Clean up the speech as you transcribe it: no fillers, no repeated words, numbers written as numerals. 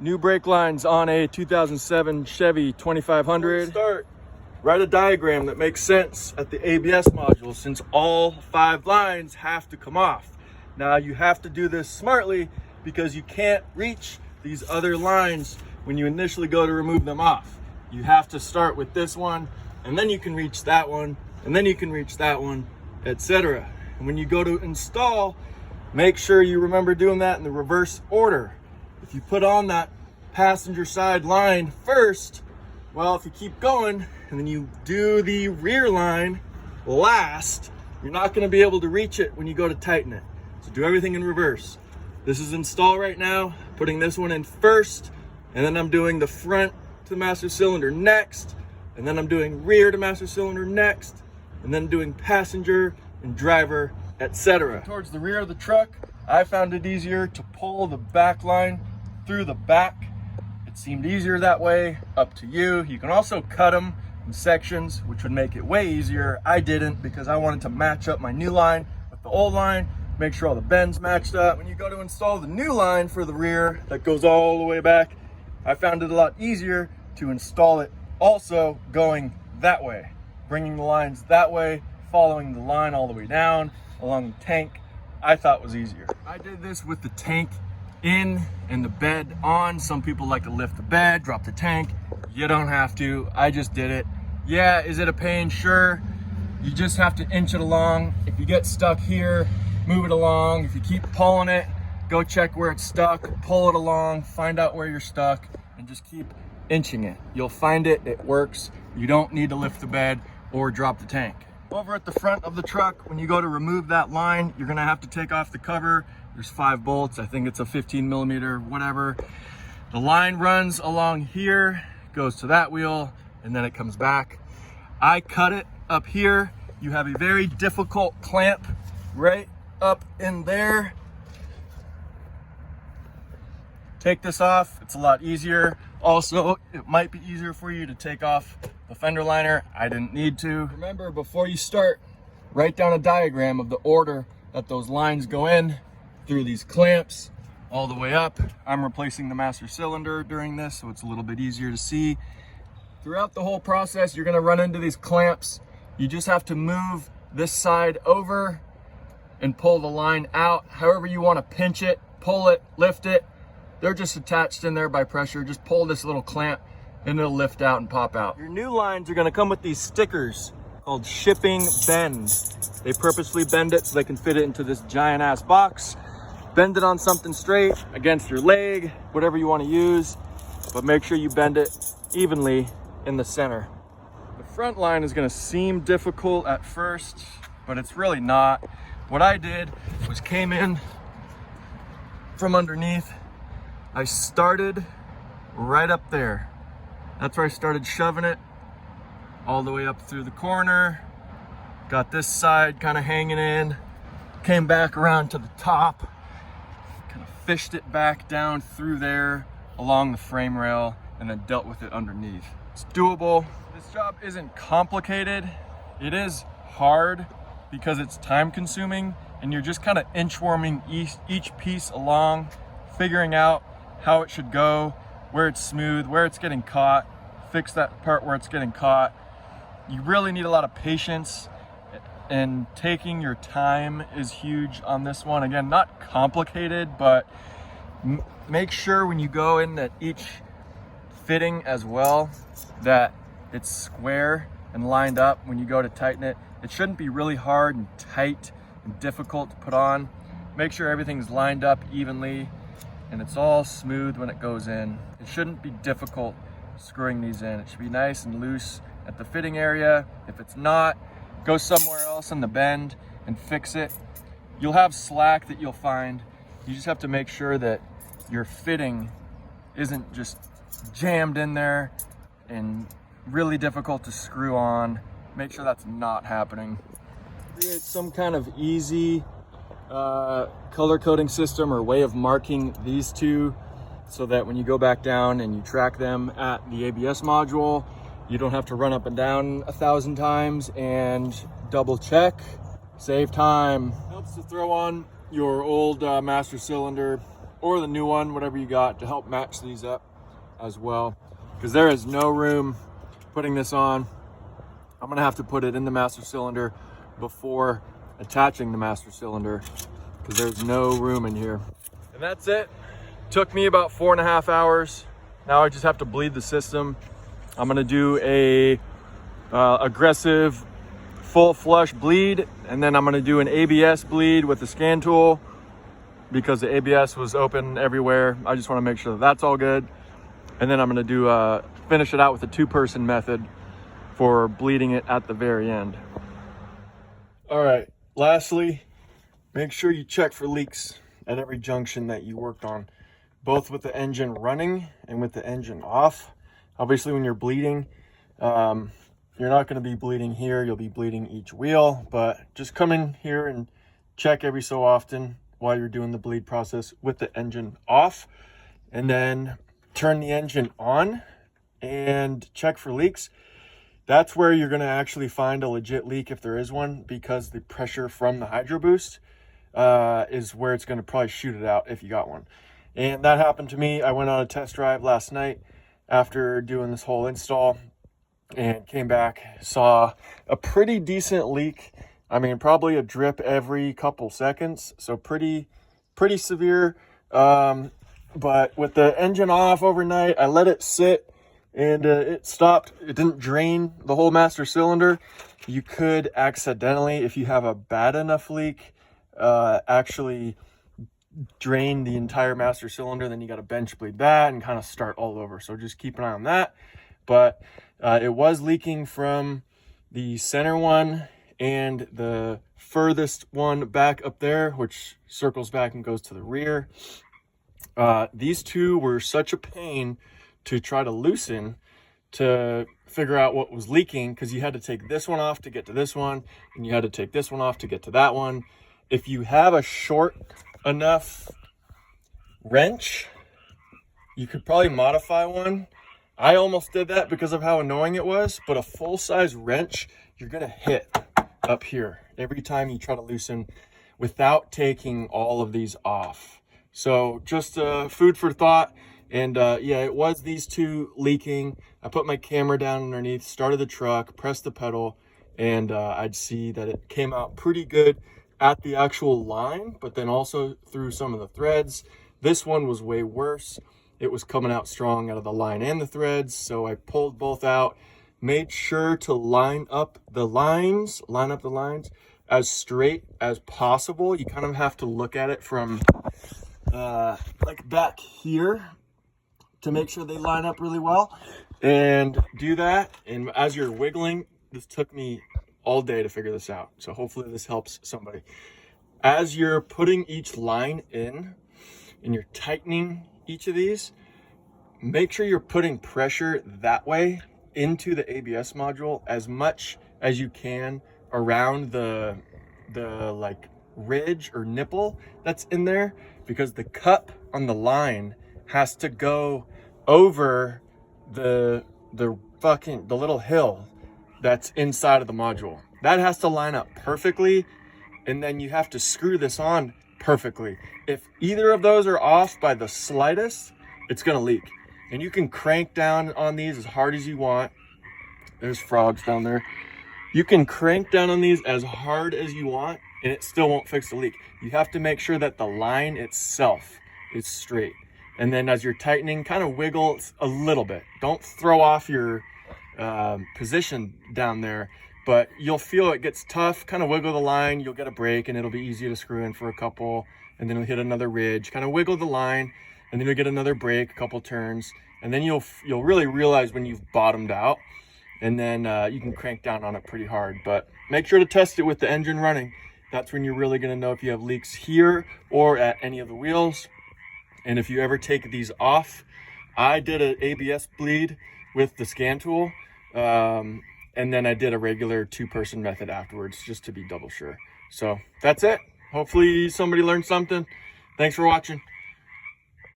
New brake lines on a 2007 Chevy 2500. Start. Write a diagram that makes sense at the ABS module, since all 5 lines have to come off. Now you have to do this smartly because you can't reach these other lines when you initially go to remove them off. You have to start with this one, and then you can reach that one, and then you can reach that one, etc. And when you go to install, make sure you remember doing that in the reverse order. If you put on that passenger side line first, well, if you keep going and then you do the rear line last, you're not going to be able to reach it when you go to tighten it. So do everything in reverse. This is install right now, putting this one in first, and then I'm doing the front to the master cylinder next, and then I'm doing rear to master cylinder next, and then doing passenger and driver, etc. Towards the rear of the truck, I found it easier to pull the back line through the back. It seemed easier that way, up to you. You can also cut them in sections, which would make it way easier. I didn't because I wanted to match up my new line with the old line, make sure all the bends matched up. When you go to install the new line for the rear that goes all the way back, I found it a lot easier to install it also going that way, bringing the lines that way, following the line all the way down along the tank. I thought was easier. I did this with the tank in and the bed on. Some people like to lift the bed, drop the tank. You don't have to. I just did it. Yeah, is it a pain? Sure. You just have to inch it along. If you get stuck here, move it along. If you keep pulling it, go check where it's stuck, pull it along, find out where you're stuck, and just keep inching it. You'll find it, it works. You don't need to lift the bed or drop the tank. Over at the front of the truck, when you go to remove that line, you're gonna have to take off the cover. There's 5 bolts. I think it's a 15 millimeter, whatever. The line runs along here, goes to that wheel, and then it comes back. I cut it up here. You have a very difficult clamp right up in there. Take this off, it's a lot easier. Also, it might be easier for you to take off the fender liner. I didn't need to. Remember, before you start, write down a diagram of the order that those lines go in through these clamps all the way up. I'm replacing the master cylinder during this, so it's a little bit easier to see. Throughout the whole process, you're gonna run into these clamps. You just have to move this side over and pull the line out. However you wanna pinch it, pull it, lift it. They're just attached in there by pressure. Just pull this little clamp and it'll lift out and pop out. Your new lines are gonna come with these stickers called shipping bend. They purposely bend it so they can fit it into this giant ass box. Bend it on something straight, against your leg, whatever you want to use, but make sure you bend it evenly in the center. The front line is going to seem difficult at first, but it's really not. What I did was came in from underneath. I started right up there. That's where I started shoving it all the way up through the corner. Got this side kind of hanging in, came back around to the top, kind of fished it back down through there along the frame rail, and then dealt with it underneath. It's doable. This job isn't complicated. It is hard because it's time consuming, and you're just kind of inchworming each piece along, figuring out how it should go, where it's smooth, where it's getting caught, fix that part where it's getting caught. You really need a lot of patience, and taking your time is huge on this one. Again, not complicated, but make sure when you go in that each fitting as well, that it's square and lined up when you go to tighten it. It shouldn't be really hard and tight and difficult to put on. Make sure everything's lined up evenly and it's all smooth when it goes in. It shouldn't be difficult screwing these in. It should be nice and loose at the fitting area. If it's not, go somewhere else in the bend and fix it. You'll have slack that you'll find. You just have to make sure that your fitting isn't just jammed in there and really difficult to screw on. Make sure that's not happening. Create some kind of easy color coding system or way of marking these two so that when you go back down and you track them at the ABS module, you don't have to run up and down 1,000 times and double check. Save time. Helps to throw on your old master cylinder or the new one, whatever you got, to help match these up as well, because there is no room putting this on. I'm gonna have to put it in the master cylinder before attaching the master cylinder, because there's no room in here. And that's it. Took me about 4.5 hours. Now I just have to bleed the system. I'm gonna do a aggressive full flush bleed, and then I'm gonna do an ABS bleed with the scan tool, because the ABS was open everywhere. I just wanna make sure that that's all good. And then I'm gonna do finish it out with a 2-person method for bleeding it at the very end. All right, lastly, make sure you check for leaks at every junction that you worked on, both with the engine running and with the engine off. Obviously, when you're bleeding, you're not gonna be bleeding here, you'll be bleeding each wheel, but just come in here and check every so often while you're doing the bleed process with the engine off, and then turn the engine on and check for leaks. That's where you're gonna actually find a legit leak if there is one, because the pressure from the hydro boost is where it's gonna probably shoot it out if you got one. And that happened to me. I went on a test drive last night after doing this whole install and came back, saw a pretty decent leak. I mean, probably a drip every couple seconds, so pretty severe. But with the engine off overnight, I let it sit, and it stopped. It didn't drain the whole master cylinder. You could accidentally, if you have a bad enough leak, actually drain the entire master cylinder. Then you got to bench bleed that and kind of start all over. So just keep an eye on that. But it was leaking from the center one and the furthest one back up there, which circles back and goes to the rear. These two were such a pain to try to loosen to figure out what was leaking, because you had to take this one off to get to this one, and you had to take this one off to get to that one. If you have a short enough wrench, you could probably modify one. I almost did that because of how annoying it was, but a full-size wrench, you're gonna hit up here every time you try to loosen without taking all of these off. So just food for thought. And yeah, it was these two leaking. I put my camera down underneath, started the truck, pressed the pedal, and I'd see that it came out pretty good at the actual line, but then also through some of the threads. This one was way worse. It was coming out strong out of the line and the threads, so I pulled both out, made sure to line up the lines as straight as possible. You kind of have to look at it from like back here to make sure they line up really well, and do that. And as you're wiggling, this took me all day to figure this out, so hopefully this helps somebody. As you're putting each line in and you're tightening each of these, make sure you're putting pressure that way into the ABS module as much as you can around the like ridge or nipple that's in there, because the cup on the line has to go over the little hill that's inside of the module. That has to line up perfectly, and then you have to screw this on perfectly. If either of those are off by the slightest, it's gonna leak. And you can crank down on these as hard as you want. There's frogs down there. You can crank down on these as hard as you want, and it still won't fix the leak. You have to make sure that the line itself is straight. And then as you're tightening, kind of wiggle a little bit. Don't throw off your position down there, but you'll feel it gets tough. Kind of wiggle the line, you'll get a break, and it'll be easy to screw in for a couple, and then you'll hit another ridge. Kind of wiggle the line, and then you'll get another break, a couple turns, and then you'll really realize when you've bottomed out, and then you can crank down on it pretty hard. But make sure to test it with the engine running. That's when you're really gonna know if you have leaks here or at any of the wheels. And if you ever take these off, I did an ABS bleed with the scan tool, and then I did a regular 2-person method afterwards, just to be double sure. So that's it. Hopefully somebody learned something. Thanks for watching.